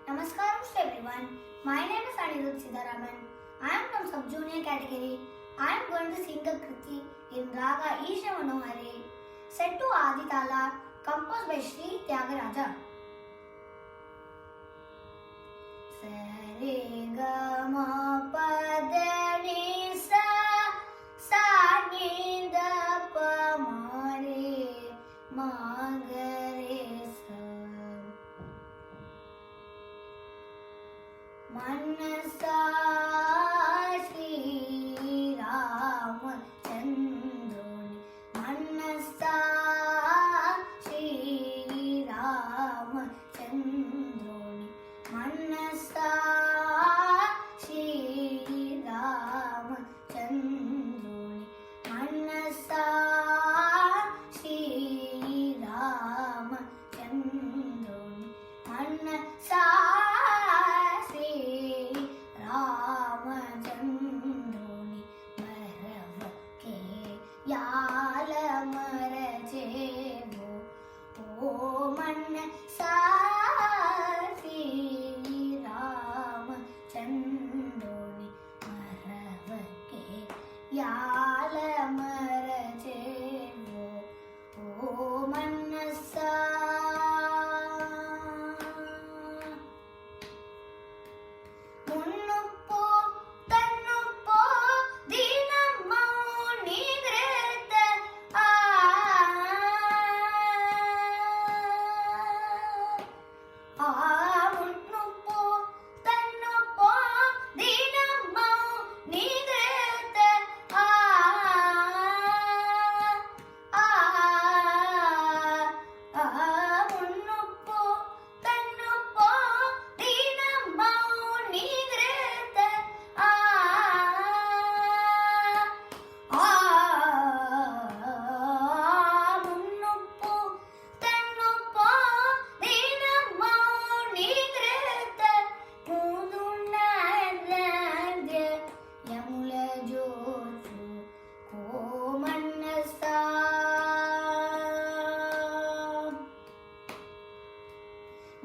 Namaskaram to everyone. My name is Anirudh Siddharaman. I am from sub-junior category. I am going to sing a kriti in Raga Isha Manohare, set to Aditala, composed by Sri Tyagaraja. Sare ga ma pa da ni sa sa ni da pa ma re ma ga re sa. Manasa Shri Ramachandroni, Manasa Shri Ramachandroni, Manasa Shri Ramachandroni, Manasa Shri Ramachandroni, Manasa Ramachandroni Maravake Yala Marajevo O Manasa Shri Ramachandroni Maravake Yala Marajevo O Manasa.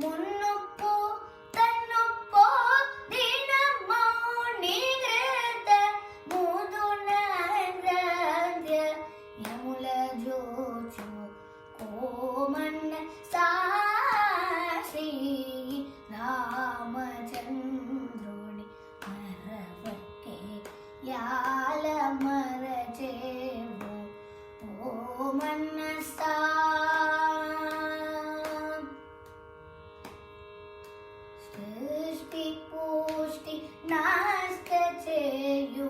ಮುನ್ನೊಪ್ಪು ತನ್ನೊಪ್ಪು ದಿನಮ್ಮು ನೀಗ್ರೇತ ಮೂದು ನರದ್ಯ ಯಮುಲ ಜೋಚು ಕೋಮಣ್ಣ ಸಾಶ್ರೀ ರಾಮಚಂದ್ರುನಿ ಮರವಕ್ಕೆ ಯಾಲ ಮರಜೇವು O ಮನ್ನಸಾ. Pushti naska cheyu